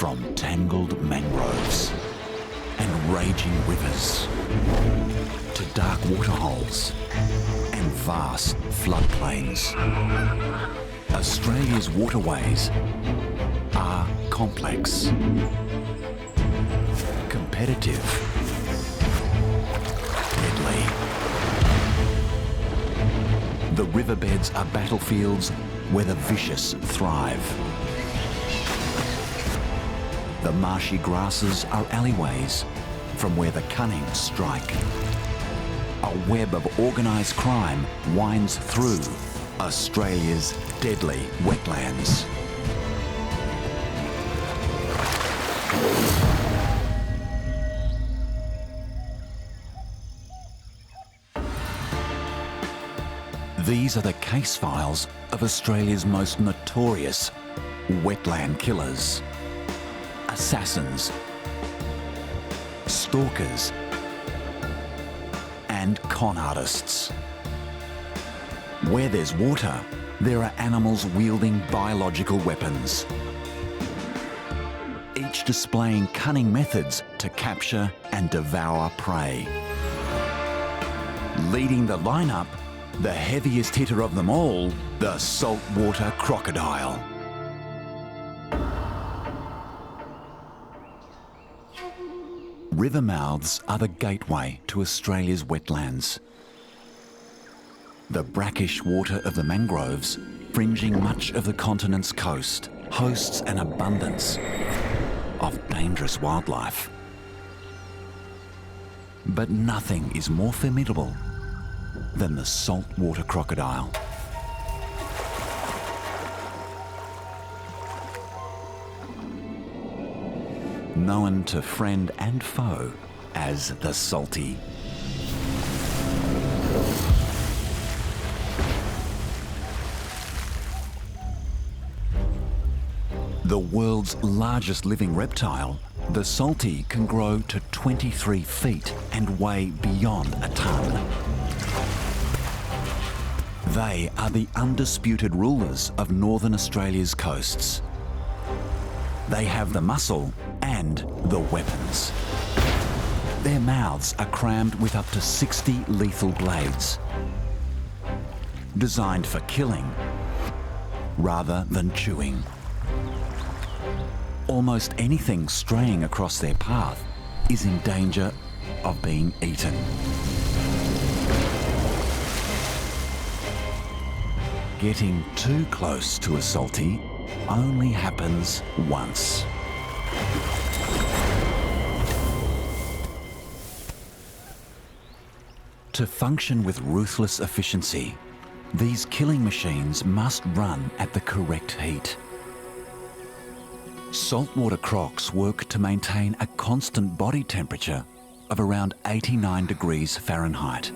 From tangled mangroves and raging rivers to dark waterholes and vast floodplains, Australia's waterways are complex, competitive, deadly. The riverbeds are battlefields where the vicious thrive. The marshy grasses are alleyways from where the cunning strike. A web of organised crime winds through Australia's deadly wetlands. These are the case files of Australia's most notorious wetland killers. Assassins, stalkers, and con artists. Where there's water, there are animals wielding biological weapons, each displaying cunning methods to capture and devour prey. Leading the lineup, the heaviest hitter of them all, the saltwater crocodile. River mouths are the gateway to Australia's wetlands. The brackish water of the mangroves, fringing much of the continent's coast, hosts an abundance of dangerous wildlife. But nothing is more formidable than the saltwater crocodile. Known to friend and foe as the Salty. The world's largest living reptile, the Salty can grow to 23 feet and weigh beyond a tonne. They are the undisputed rulers of northern Australia's coasts. They have the muscle and the weapons. Their mouths are crammed with up to 60 lethal blades, designed for killing rather than chewing. Almost anything straying across their path is in danger of being eaten. Getting too close to a Salty only happens once. To function with ruthless efficiency, these killing machines must run at the correct heat. Saltwater crocs work to maintain a constant body temperature of around 89 degrees Fahrenheit.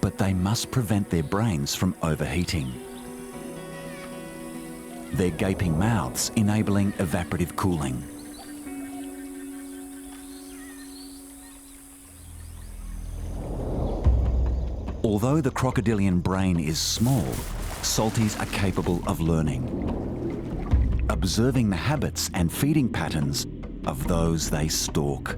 But they must prevent their brains from overheating. Their gaping mouths enabling evaporative cooling. Although the crocodilian brain is small, Salties are capable of learning, observing the habits and feeding patterns of those they stalk.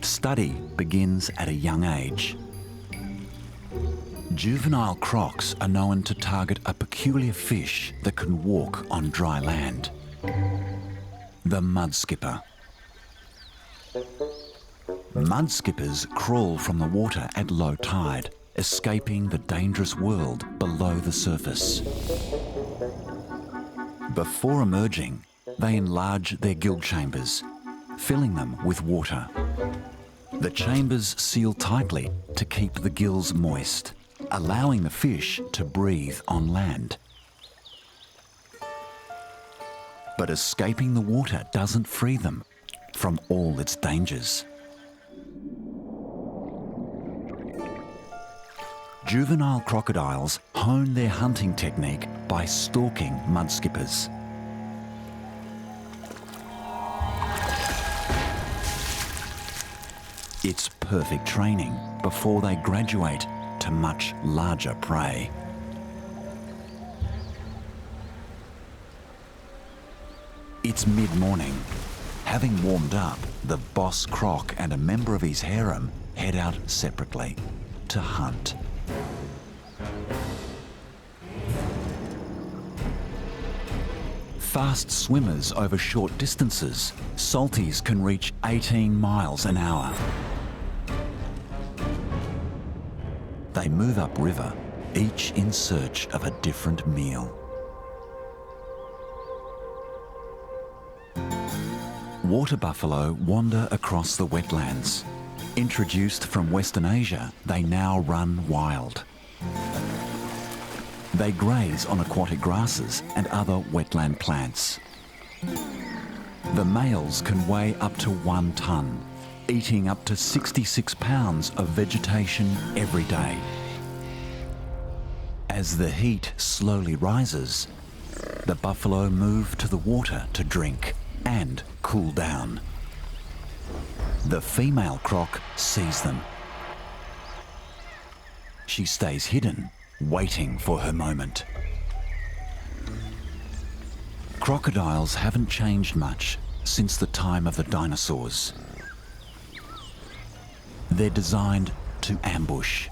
Study begins at a young age. Juvenile crocs are known to target a peculiar fish that can walk on dry land, the mudskipper. Mudskippers crawl from the water at low tide, escaping the dangerous world below the surface. Before emerging, they enlarge their gill chambers, filling them with water. The chambers seal tightly to keep the gills moist, allowing the fish to breathe on land. But escaping the water doesn't free them from all its dangers. Juvenile crocodiles hone their hunting technique by stalking mudskippers. It's perfect training before they graduate to much larger prey. It's mid-morning. Having warmed up, the boss croc and a member of his harem head out separately to hunt. Fast swimmers over short distances, salties can reach 18 miles an hour. They move upriver, each in search of a different meal. Water buffalo wander across the wetlands. Introduced from Western Asia, they now run wild. They graze on aquatic grasses and other wetland plants. The males can weigh up to 1 tonne, eating up to 66 pounds of vegetation every day. As the heat slowly rises, the buffalo move to the water to drink and cool down. The female croc sees them. She stays hidden, waiting for her moment. Crocodiles haven't changed much since the time of the dinosaurs. They're designed to ambush.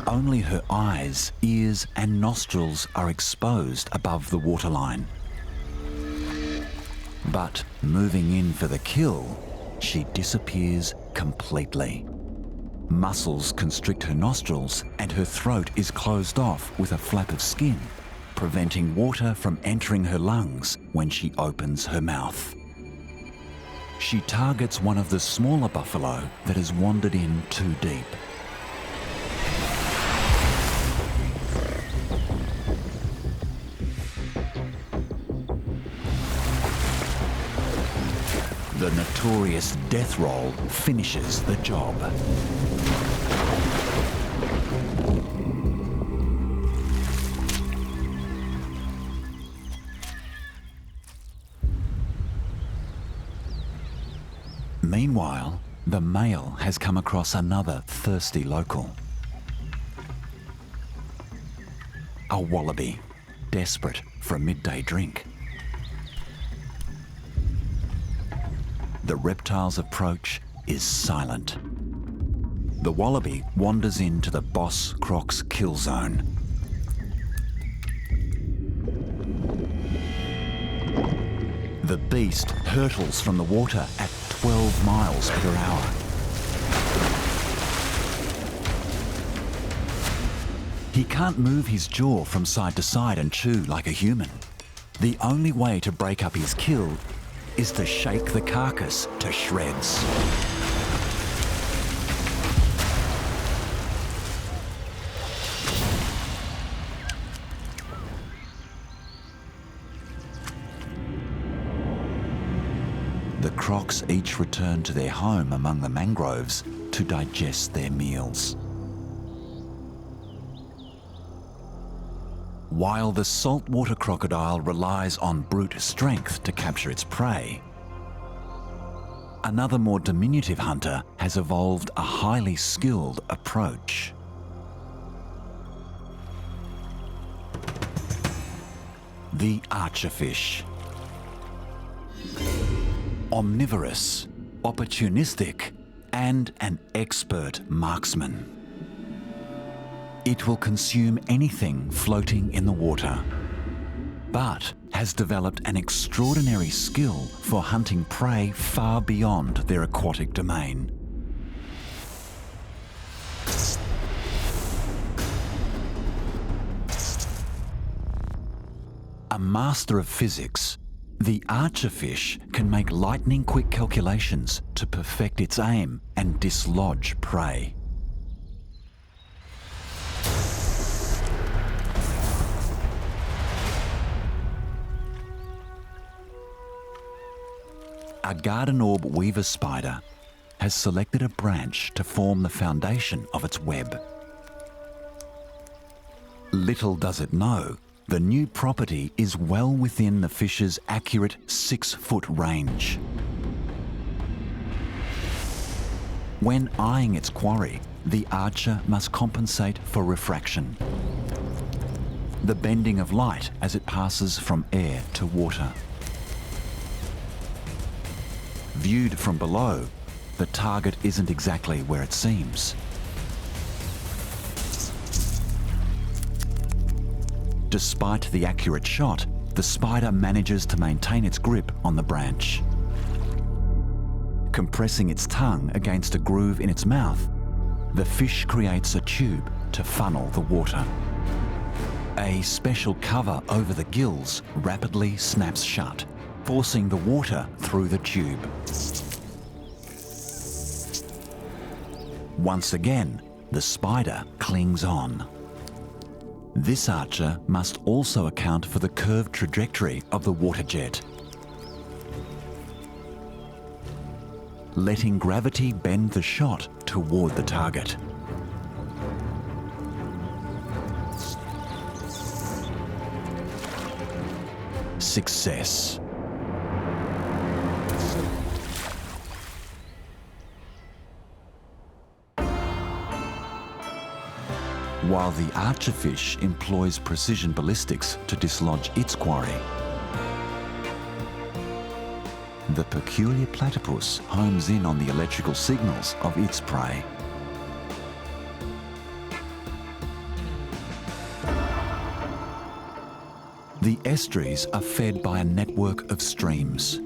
Only her eyes, ears and nostrils are exposed above the waterline. But moving in for the kill, she disappears completely. Muscles constrict her nostrils and her throat is closed off with a flap of skin, preventing water from entering her lungs when she opens her mouth. She targets one of the smaller buffalo that has wandered in too deep. The notorious death roll finishes the job. Meanwhile, the male has come across another thirsty local. A wallaby, desperate for a midday drink. The reptile's approach is silent. The wallaby wanders into the boss croc's kill zone. The beast hurtles from the water at 12 miles per hour. He can't move his jaw from side to side and chew like a human. The only way to break up his kill is to shake the carcass to shreds. The crocs each return to their home among the mangroves to digest their meals. While the saltwater crocodile relies on brute strength to capture its prey, another more diminutive hunter has evolved a highly skilled approach. The archerfish. Omnivorous, opportunistic, and an expert marksman. It will consume anything floating in the water, but has developed an extraordinary skill for hunting prey far beyond their aquatic domain. A master of physics, the archerfish can make lightning-quick calculations to perfect its aim and dislodge prey. A garden orb weaver spider has selected a branch to form the foundation of its web. Little does it know, the new property is well within the fish's accurate 6-foot range. When eyeing its quarry, the archer must compensate for refraction, the bending of light as it passes from air to water. Viewed from below, the target isn't exactly where it seems. Despite the accurate shot, the spider manages to maintain its grip on the branch. Compressing its tongue against a groove in its mouth, the fish creates a tube to funnel the water. A special cover over the gills rapidly snaps shut, forcing the water through the tube. Once again, the spider clings on. This archer must also account for the curved trajectory of the water jet, letting gravity bend the shot toward the target. Success. While the archerfish employs precision ballistics to dislodge its quarry, the peculiar platypus homes in on the electrical signals of its prey. The estuaries are fed by a network of streams.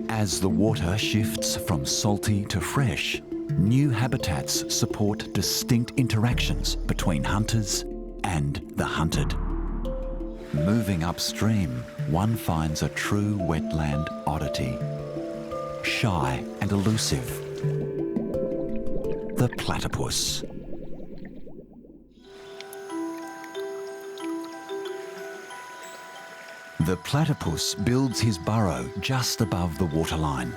As the water shifts from salty to fresh, new habitats support distinct interactions between hunters and the hunted. Moving upstream, one finds a true wetland oddity, shy and elusive, the platypus. The platypus builds his burrow just above the waterline.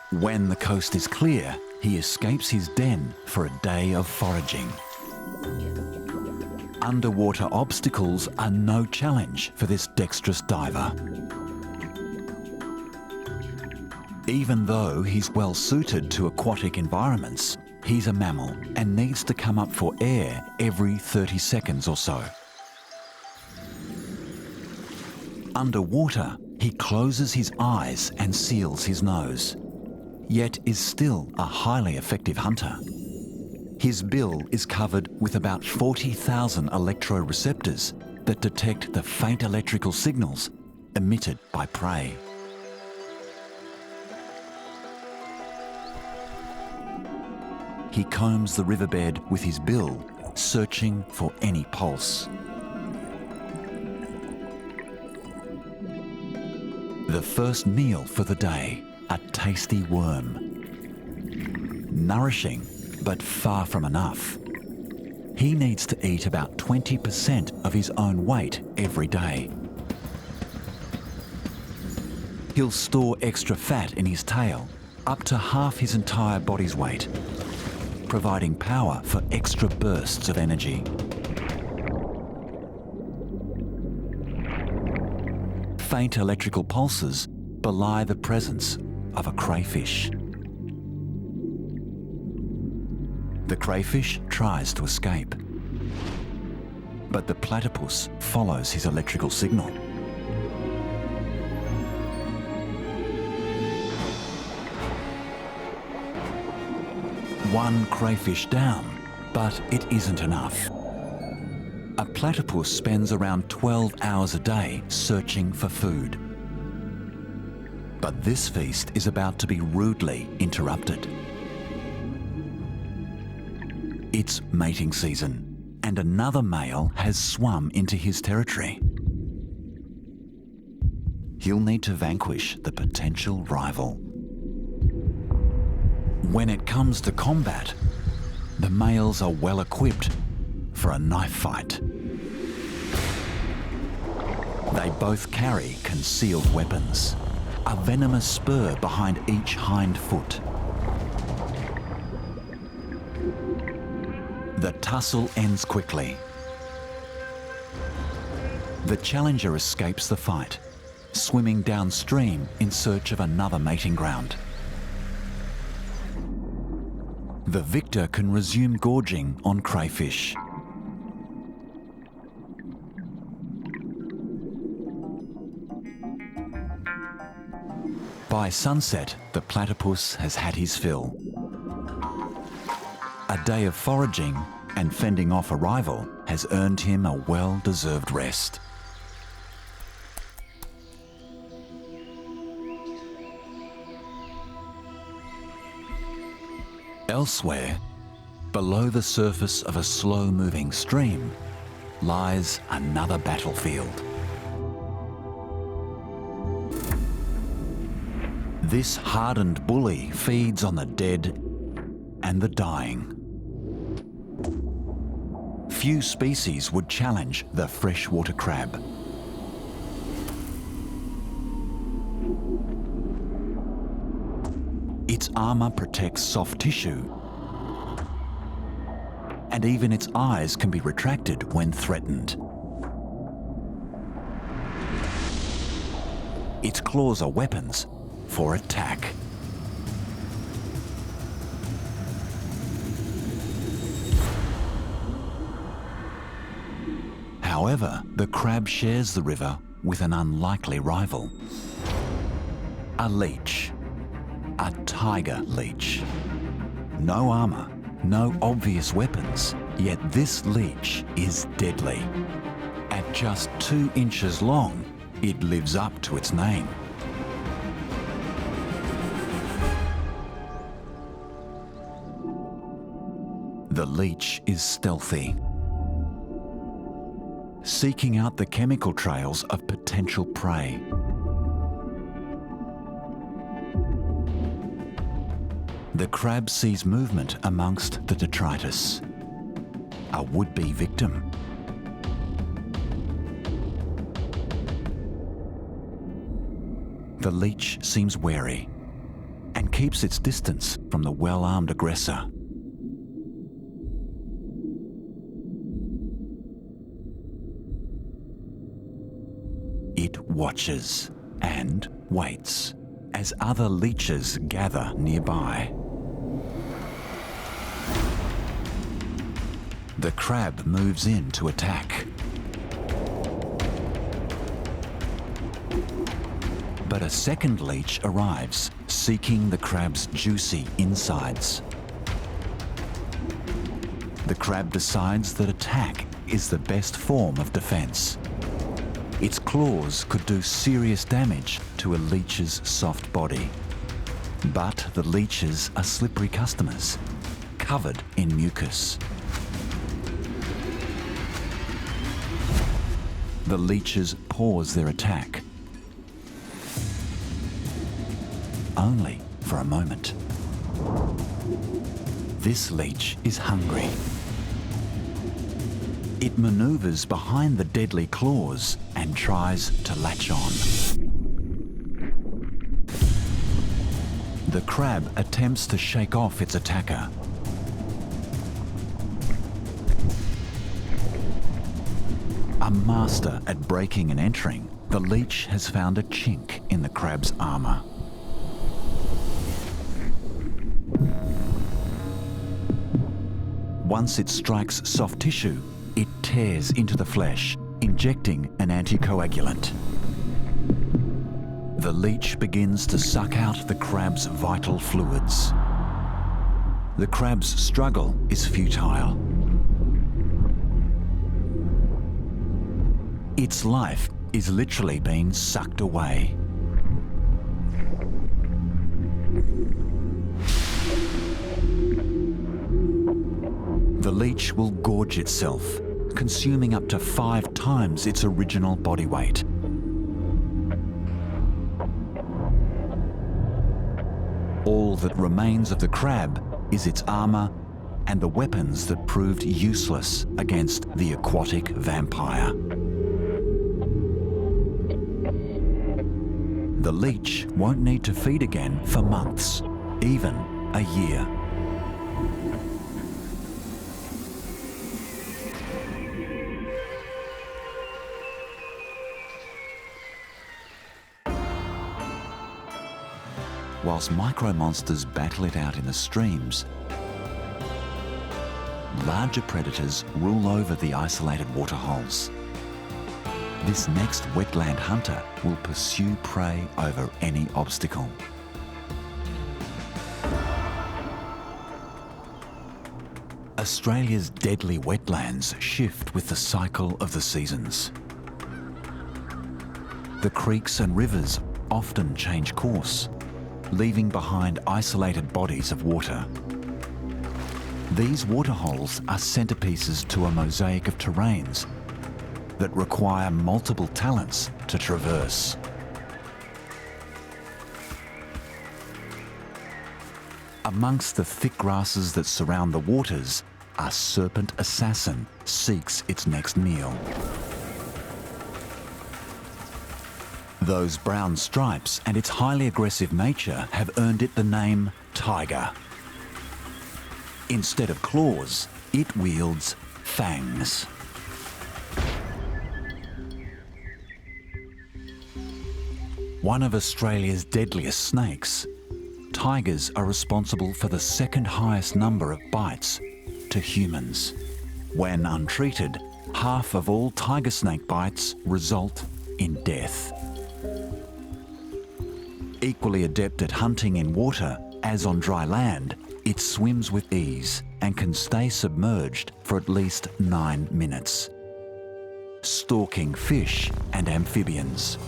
When the coast is clear, he escapes his den for a day of foraging. Underwater obstacles are no challenge for this dexterous diver. Even though he's well suited to aquatic environments, he's a mammal and needs to come up for air every 30 seconds or so. Underwater, he closes his eyes and seals his nose, yet is still a highly effective hunter. His bill is covered with about 40,000 electroreceptors that detect the faint electrical signals emitted by prey. He combs the riverbed with his bill, searching for any pulse. The first meal for the day, a tasty worm. Nourishing, but far from enough. He needs to eat about 20% of his own weight every day. He'll store extra fat in his tail, up to half his entire body's weight, providing power for extra bursts of energy. Faint electrical pulses belie the presence of a crayfish. The crayfish tries to escape, but the platypus follows his electrical signal. One crayfish down, but it isn't enough. A platypus spends around 12 hours a day searching for food. But this feast is about to be rudely interrupted. It's mating season, and another male has swum into his territory. He'll need to vanquish the potential rival. When it comes to combat, the males are well equipped for a knife fight. They both carry concealed weapons, a venomous spur behind each hind foot. The tussle ends quickly. The challenger escapes the fight, swimming downstream in search of another mating ground. the victor can resume gorging on crayfish. By sunset, the platypus has had his fill. A day of foraging and fending off a rival has earned him a well-deserved rest. Elsewhere, below the surface of a slow-moving stream, lies another battlefield. This hardened bully feeds on the dead and the dying. Few species would challenge the freshwater crab. Its armour protects soft tissue, and even its eyes can be retracted when threatened. Its claws are weapons for attack. However, the crab shares the river with an unlikely rival. A leech. A tiger leech. No armour, no obvious weapons, yet this leech is deadly. At just 2 inches long, it lives up to its name. The leech is stealthy, seeking out the chemical trails of potential prey. The crab sees movement amongst the detritus, a would-be victim. The leech seems wary and keeps its distance from the well-armed aggressor. It watches and waits as other leeches gather nearby. The crab moves in to attack. But a second leech arrives, seeking the crab's juicy insides. The crab decides that attack is the best form of defense. Its claws could do serious damage to a leech's soft body. But the leeches are slippery customers, covered in mucus. The leeches pause their attack, only for a moment. This leech is hungry. It maneuvers behind the deadly claws and tries to latch on. The crab attempts to shake off its attacker. A master at breaking and entering, the leech has found a chink in the crab's armour. Once it strikes soft tissue, it tears into the flesh, injecting an anticoagulant. The leech begins to suck out the crab's vital fluids. The crab's struggle is futile. Its life is literally being sucked away. The leech will gorge itself, consuming up to 5 times its original body weight. All that remains of the crab is its armour and the weapons that proved useless against the aquatic vampire. The leech won't need to feed again for months, even a year. Whilst micro-monsters battle it out in the streams, larger predators rule over the isolated waterholes. This next wetland hunter will pursue prey over any obstacle. Australia's deadly wetlands shift with the cycle of the seasons. The creeks and rivers often change course, leaving behind isolated bodies of water. These waterholes are centerpieces to a mosaic of terrains that require multiple talents to traverse. Amongst the thick grasses that surround the waters, a serpent assassin seeks its next meal. Those brown stripes and its highly aggressive nature have earned it the name tiger. Instead of claws, it wields fangs. One of Australia's deadliest snakes, tigers are responsible for the second highest number of bites to humans. When untreated, half of all tiger snake bites result in death. Equally adept at hunting in water as on dry land, it swims with ease and can stay submerged for at least 9 minutes, stalking fish and amphibians.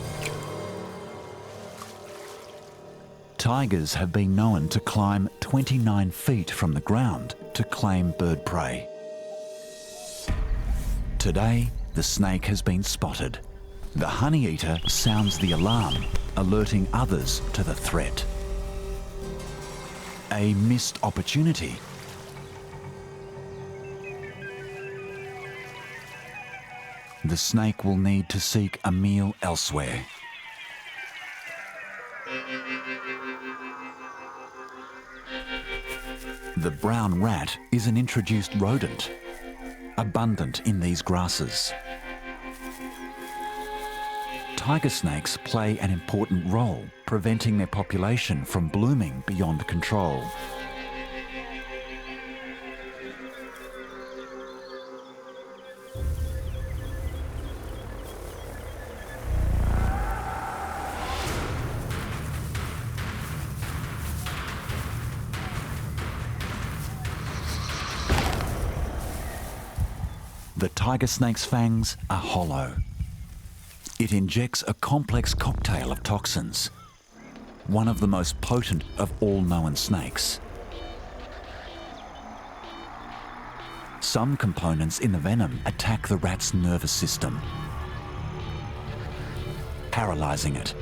Tigers have been known to climb 29 feet from the ground to claim bird prey. Today, the snake has been spotted. The honeyeater sounds the alarm, alerting others to the threat. A missed opportunity. The snake will need to seek a meal elsewhere. The brown rat is an introduced rodent, abundant in these grasses. Tiger snakes play an important role, preventing their population from blooming beyond control. The tiger snake's fangs are hollow. It injects a complex cocktail of toxins, one of the most potent of all known snakes. Some components in the venom attack the rat's nervous system, paralyzing it.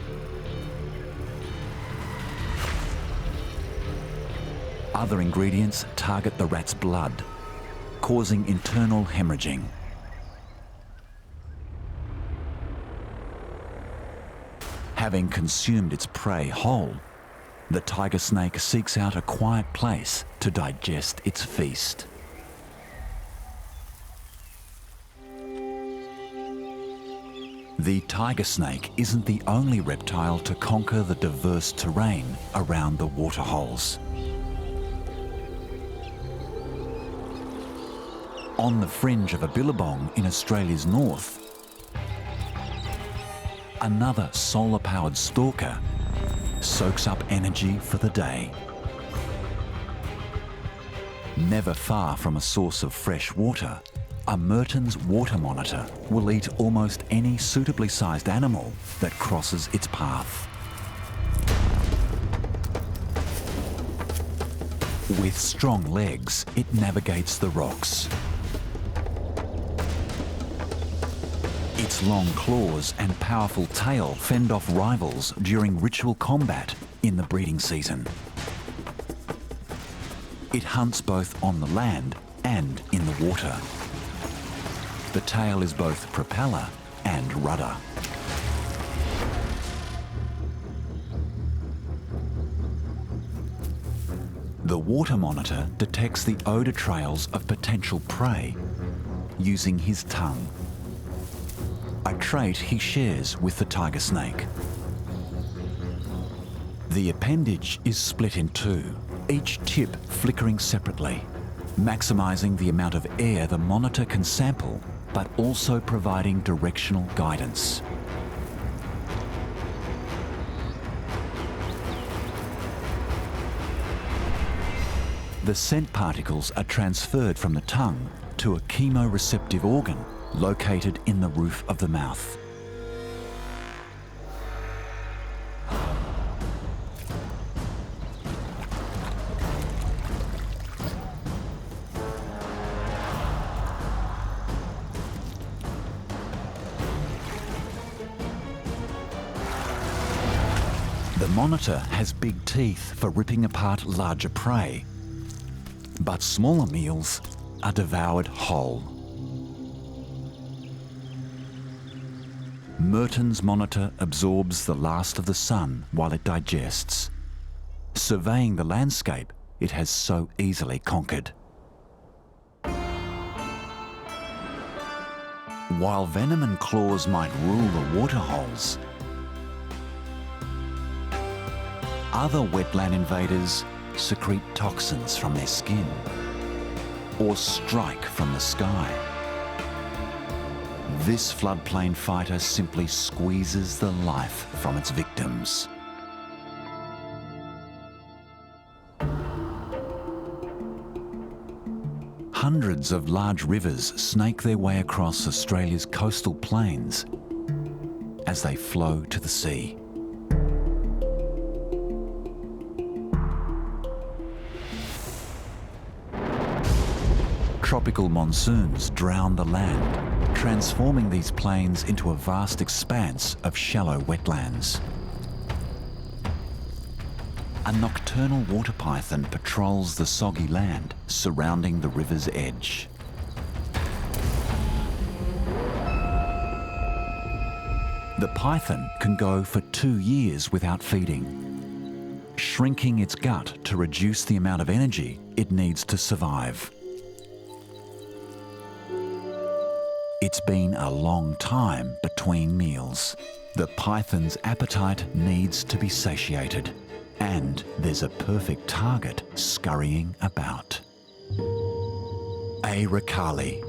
Other ingredients target the rat's blood, causing internal hemorrhaging. Having consumed its prey whole, the tiger snake seeks out a quiet place to digest its feast. The tiger snake isn't the only reptile to conquer the diverse terrain around the waterholes. On the fringe of a billabong in Australia's north, another solar-powered stalker soaks up energy for the day. Never far from a source of fresh water, a Merton's water monitor will eat almost any suitably sized animal that crosses its path. With strong legs, it navigates the rocks. Its long claws and powerful tail fend off rivals during ritual combat in the breeding season. It hunts both on the land and in the water. The tail is both propeller and rudder. The water monitor detects the odour trails of potential prey using his tongue, a trait he shares with the tiger snake. The appendage is split in two, each tip flickering separately. maximising the amount of air the monitor can sample, but also providing directional guidance. The scent particles are transferred from the tongue to a chemoreceptive organ located in the roof of the mouth. The monitor has big teeth for ripping apart larger prey, but smaller meals are devoured whole. Merton's monitor absorbs the last of the sun while it digests, surveying the landscape it has so easily conquered. While venom and claws might rule the waterholes, other wetland invaders secrete toxins from their skin or strike from the sky. This floodplain fighter simply squeezes the life from its victims. Hundreds of large rivers snake their way across Australia's coastal plains as they flow to the sea. Tropical monsoons drown the land, transforming these plains into a vast expanse of shallow wetlands. A nocturnal water python patrols the soggy land surrounding the river's edge. The python can go for 2 years without feeding, shrinking its gut to reduce the amount of energy it needs to survive. It's been a long time between meals. The python's appetite needs to be satiated, and there's a perfect target scurrying about. A ricale,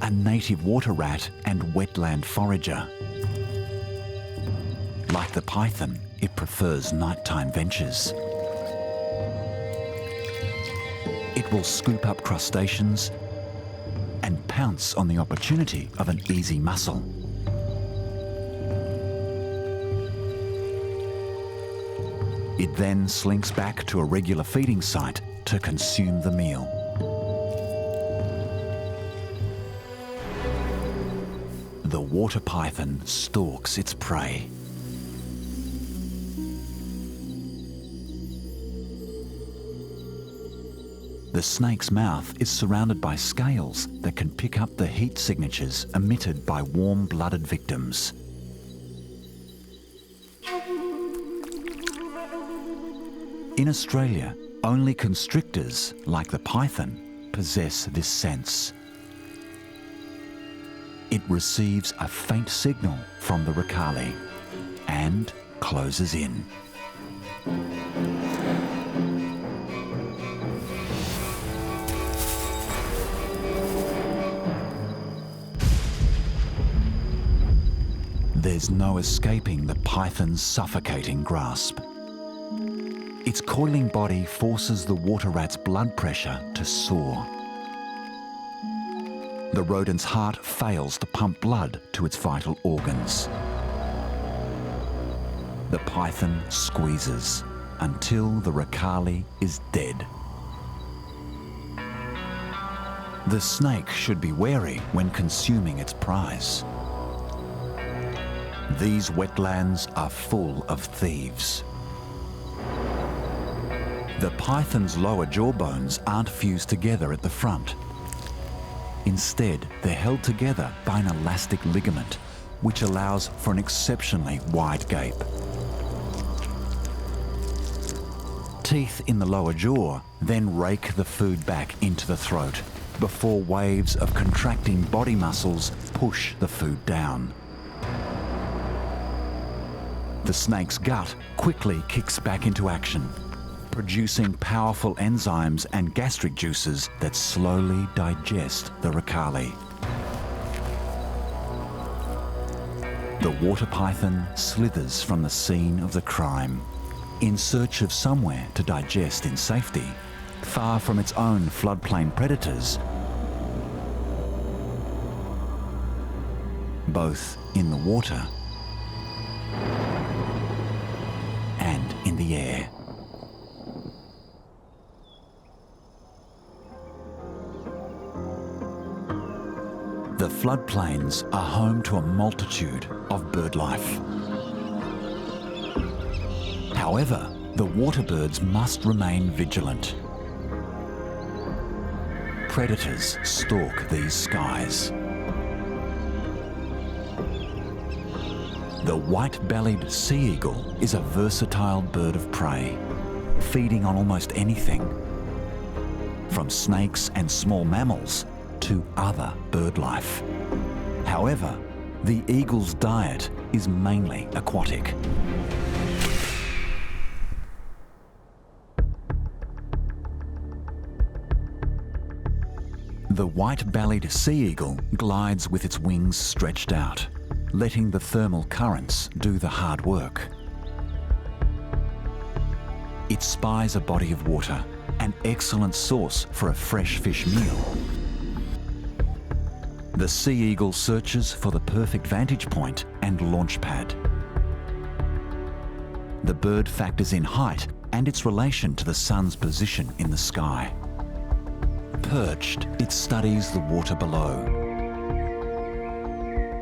a native water rat and wetland forager. Like the python, it prefers nighttime ventures. It will scoop up crustaceans and pounce on the opportunity of an easy mussel. It then slinks back to a regular feeding site to consume the meal. The water python stalks its prey. The snake's mouth is surrounded by scales that can pick up the heat signatures emitted by warm-blooded victims. In Australia, only constrictors, like the python, possess this sense. It receives a faint signal from the ricale and closes in. There's no escaping the python's suffocating grasp. Its coiling body forces the water rat's blood pressure to soar. The rodent's heart fails to pump blood to its vital organs. The python squeezes until the ricale is dead. The snake should be wary when consuming its prize. These wetlands are full of thieves. The python's lower jaw bones aren't fused together at the front. Instead, they're held together by an elastic ligament, which allows for an exceptionally wide gape. Teeth in the lower jaw then rake the food back into the throat before waves of contracting body muscles push the food down. The snake's gut quickly kicks back into action, producing powerful enzymes and gastric juices that slowly digest the ricali. The water python slithers from the scene of the crime, in search of somewhere to digest in safety, far from its own floodplain predators, both in the water and in the air. The floodplains are home to a multitude of bird life. However, the water birds must remain vigilant. Predators stalk these skies. The white-bellied sea eagle is a versatile bird of prey, feeding on almost anything, from snakes and small mammals to other bird life. However, the eagle's diet is mainly aquatic. The white-bellied sea eagle glides with its wings stretched out, letting the thermal currents do the hard work. It spies a body of water, an excellent source for a fresh fish meal. The sea eagle searches for the perfect vantage point and launch pad. The bird factors in height and its relation to the sun's position in the sky. Perched, it studies the water below.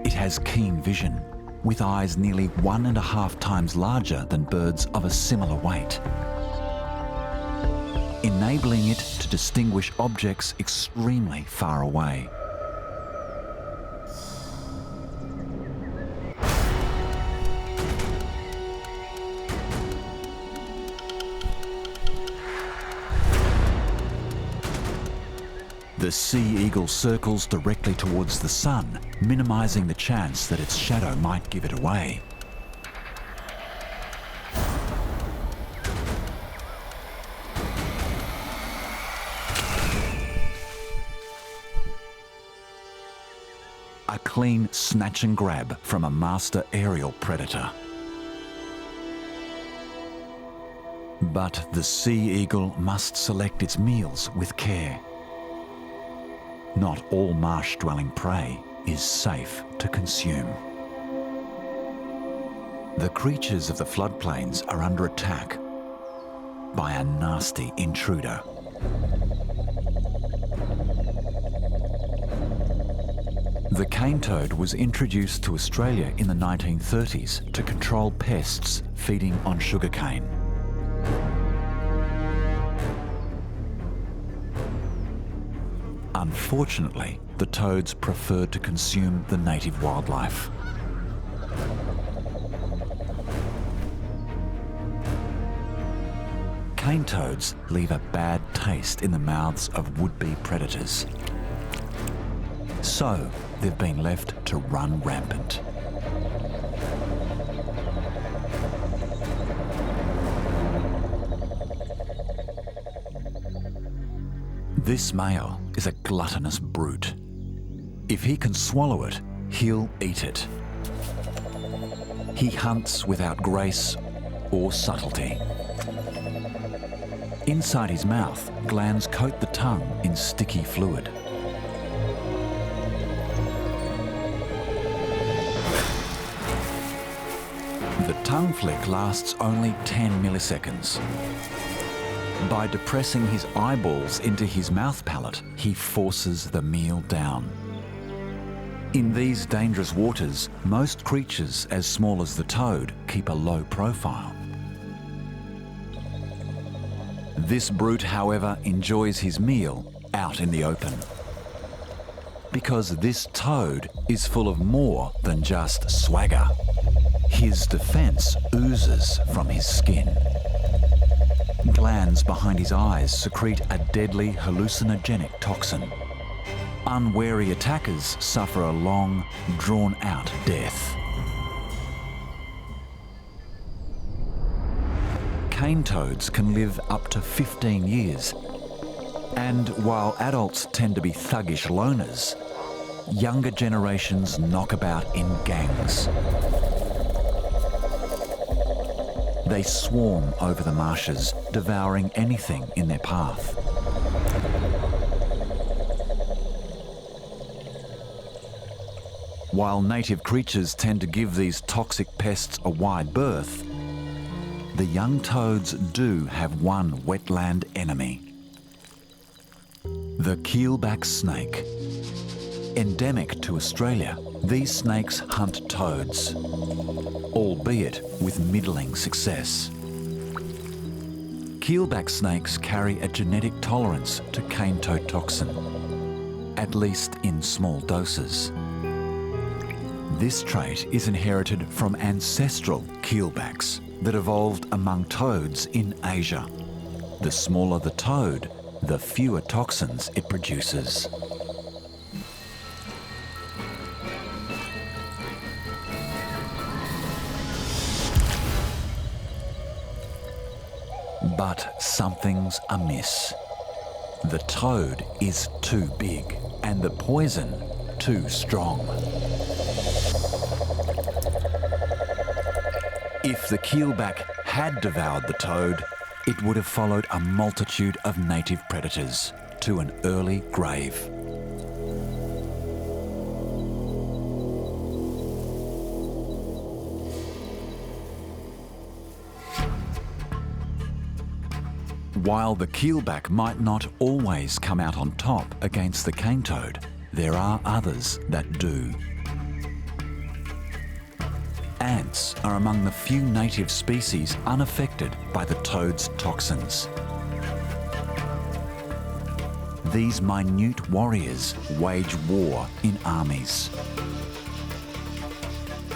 It has keen vision, with eyes nearly 1.5 times larger than birds of a similar weight, enabling it to distinguish objects extremely far away. The sea eagle circles directly towards the sun, minimizing the chance that its shadow might give it away. A clean snatch and grab from a master aerial predator. But the sea eagle must select its meals with care. Not all marsh-dwelling prey is safe to consume. The creatures of the floodplains are under attack by a nasty intruder. The cane toad was introduced to Australia in the 1930s to control pests feeding on sugarcane. Unfortunately, the toads preferred to consume the native wildlife. Cane toads leave a bad taste in the mouths of would-be predators. So, they've been left to run rampant. This male is a gluttonous brute. If he can swallow it, he'll eat it. He hunts without grace or subtlety. Inside his mouth, glands coat the tongue in sticky fluid. The tongue flick lasts only 10 milliseconds. By depressing his eyeballs into his mouth palate, he forces the meal down. In these dangerous waters, most creatures as small as the toad keep a low profile. This brute, however, enjoys his meal out in the open. Because this toad is full of more than just swagger. His defense oozes from his skin. Glands behind his eyes secrete a deadly hallucinogenic toxin. Unwary attackers suffer a long, drawn-out death. cane toads can live up to 15 years. And while adults tend to be thuggish loners, younger generations knock about in gangs. They swarm over the marshes, devouring anything in their path. While native creatures tend to give these toxic pests a wide berth, the young toads do have one wetland enemy: the keelback snake. Endemic to Australia, these snakes hunt toads, albeit with middling success. Keelback snakes carry a genetic tolerance to cane toad toxin, at least in small doses. This trait is inherited from ancestral keelbacks that evolved among toads in Asia. The smaller the toad, the fewer toxins it produces. But something's amiss. The toad is too big and the poison too strong. If the keelback had devoured the toad, it would have followed a multitude of native predators to an early grave. While the keelback might not always come out on top against the cane toad, there are others that do. Ants are among the few native species unaffected by the toad's toxins. These minute warriors wage war in armies.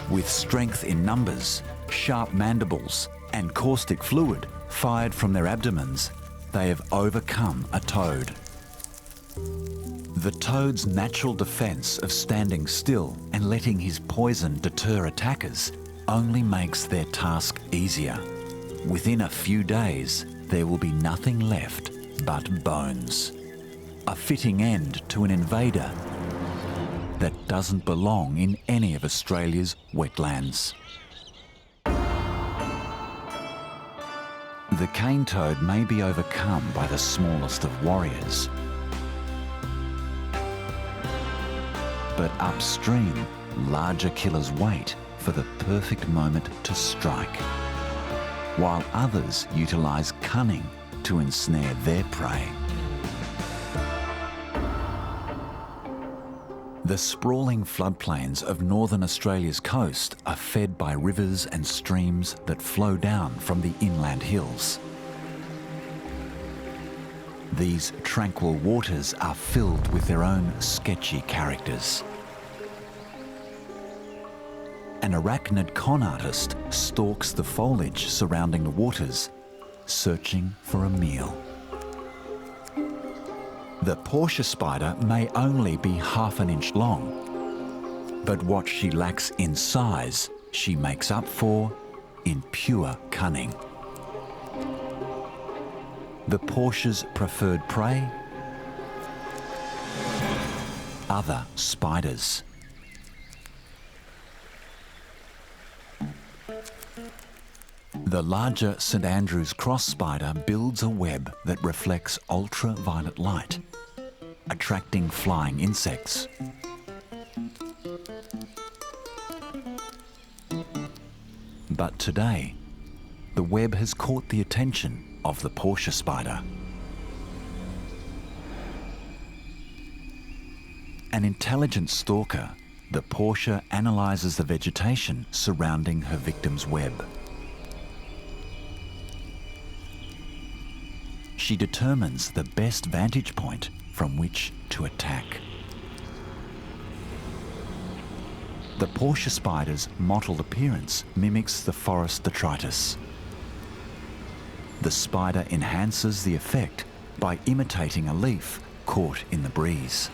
With strength in numbers, sharp mandibles, and caustic fluid fired from their abdomens, they have overcome a toad. The toad's natural defence of standing still and letting his poison deter attackers only makes their task easier. Within a few days, there will be nothing left but bones. A fitting end to an invader that doesn't belong in any of Australia's wetlands. The cane toad may be overcome by the smallest of warriors, but upstream, larger killers wait for the perfect moment to strike, while others utilise cunning to ensnare their prey. The sprawling floodplains of northern Australia's coast are fed by rivers and streams that flow down from the inland hills. These tranquil waters are filled with their own sketchy characters. An arachnid con artist stalks the foliage surrounding the waters, searching for a meal. The portia spider may only be half an inch long, but what she lacks in size, she makes up for in pure cunning. The portia's preferred prey? Other spiders. The larger St Andrew's cross spider builds a web that reflects ultraviolet light, attracting flying insects. But today, the web has caught the attention of the portia spider. An intelligent stalker, the portia analyses the vegetation surrounding her victim's web. She determines the best vantage point from which to attack. The portia spider's mottled appearance mimics the forest detritus. The spider enhances the effect by imitating a leaf caught in the breeze.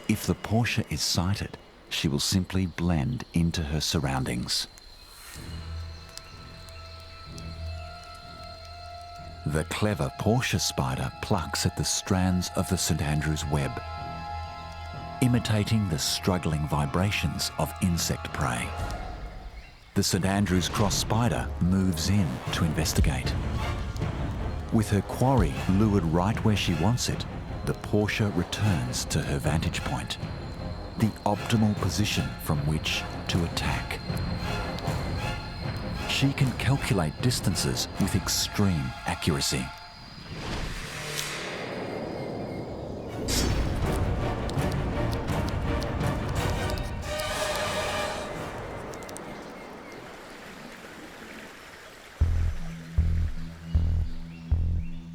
If the portia is sighted, she will simply blend into her surroundings. The clever portia spider plucks at the strands of the St Andrew's web, imitating the struggling vibrations of insect prey. The St Andrew's cross spider moves in to investigate. With her quarry lured right where she wants it, the portia returns to her vantage point, the optimal position from which to attack. She can calculate distances with extreme accuracy.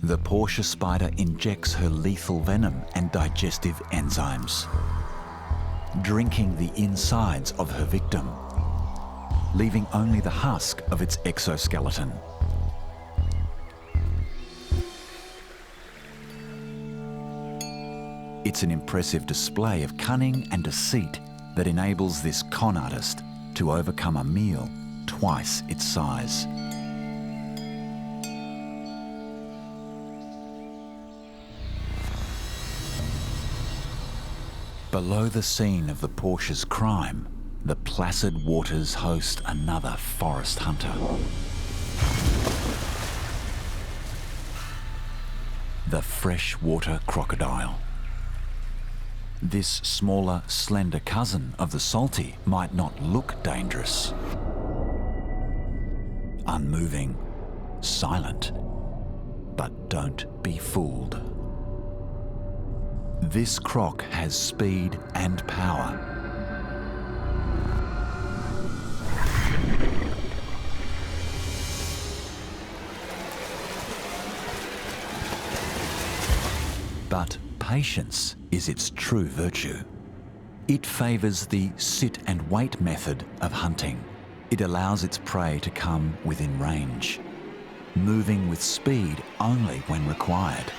The portia spider injects her lethal venom and digestive enzymes, drinking the insides of her victim, leaving only the husk of its exoskeleton. It's an impressive display of cunning and deceit that enables this con artist to overcome a meal twice its size. Below the scene of the portia's crime, the placid waters host another forest hunter. The freshwater crocodile. This smaller, slender cousin of the salty might not look dangerous. Unmoving, silent, but don't be fooled. This croc has speed and power. But patience is its true virtue. It favours the sit and wait method of hunting. It allows its prey to come within range, moving with speed only when required.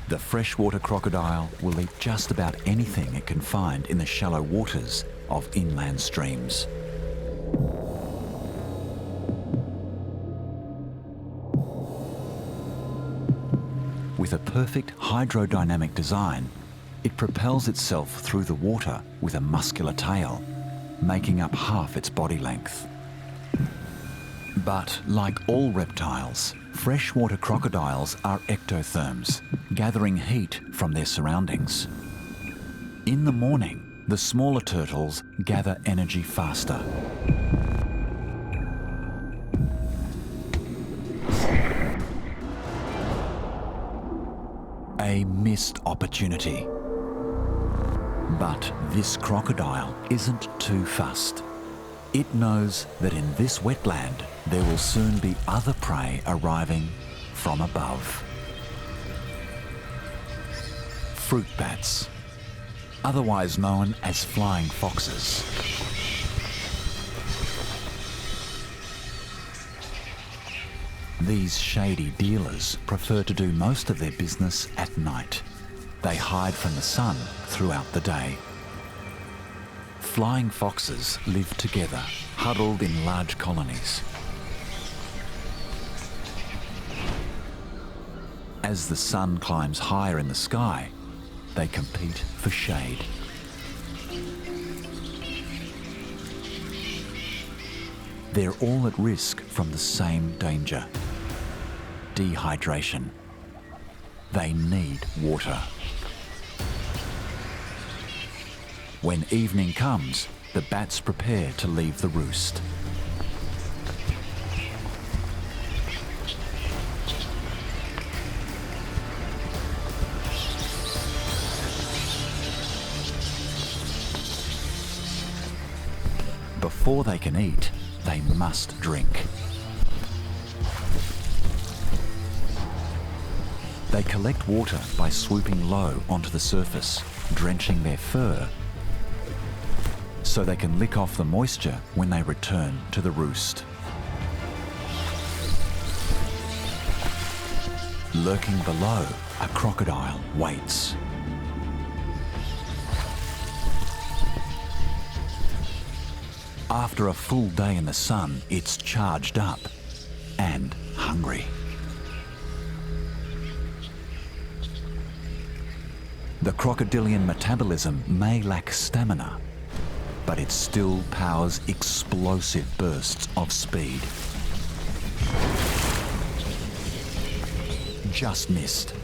The freshwater crocodile will eat just about anything it can find in the shallow waters of inland streams. With a perfect hydrodynamic design, it propels itself through the water with a muscular tail, making up half its body length. But like all reptiles, freshwater crocodiles are ectotherms, gathering heat from their surroundings. In the morning, the smaller turtles gather energy faster. A missed opportunity. But this crocodile isn't too fussed. It knows that in this wetland there will soon be other prey arriving from above. Fruit bats, otherwise known as flying foxes. These shady dealers prefer to do most of their business at night. They hide from the sun throughout the day. Flying foxes live together, huddled in large colonies. As the sun climbs higher in the sky, they compete for shade. They're all at risk from the same danger: dehydration. They need water. When evening comes, the bats prepare to leave the roost. Before they can eat, they must drink. They collect water by swooping low onto the surface, drenching their fur, so they can lick off the moisture when they return to the roost. Lurking below, a crocodile waits. After a full day in the sun, it's charged up. and hungry. The crocodilian metabolism may lack stamina, but it still powers explosive bursts of speed. Just missed.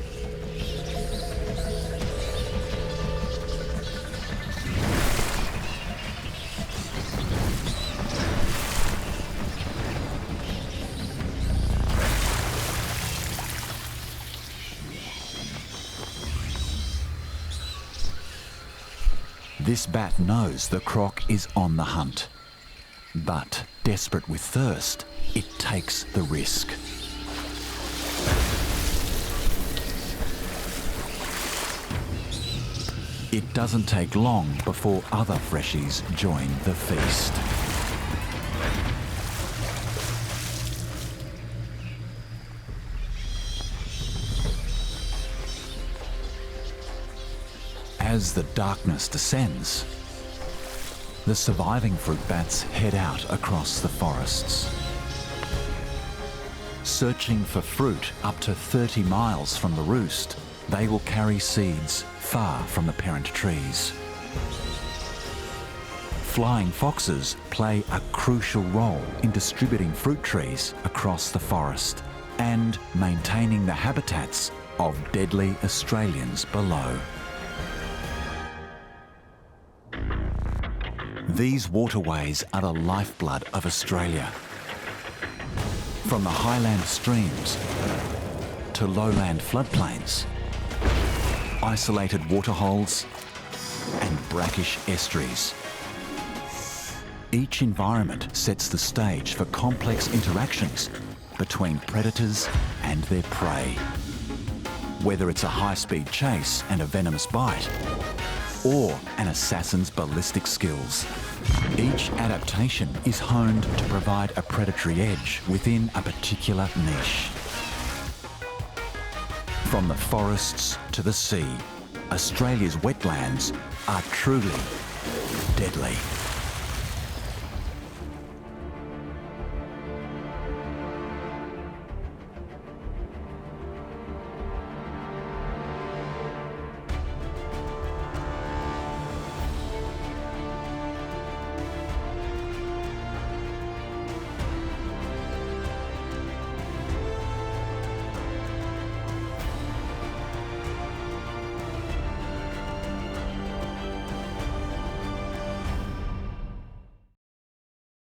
This bat knows the croc is on the hunt, but desperate with thirst, it takes the risk. It doesn't take long before other freshies join the feast. As the darkness descends, the surviving fruit bats head out across the forests. Searching for fruit up to 30 miles from the roost, they will carry seeds far from the parent trees. Flying foxes play a crucial role in distributing fruit trees across the forest and maintaining the habitats of deadly Australians below. These waterways are the lifeblood of Australia. From the highland streams to lowland floodplains, isolated waterholes and brackish estuaries. Each environment sets the stage for complex interactions between predators and their prey. Whether it's a high-speed chase and a venomous bite, or an assassin's ballistic skills, each adaptation is honed to provide a predatory edge within a particular niche. From the forests to the sea, Australia's wetlands are truly deadly.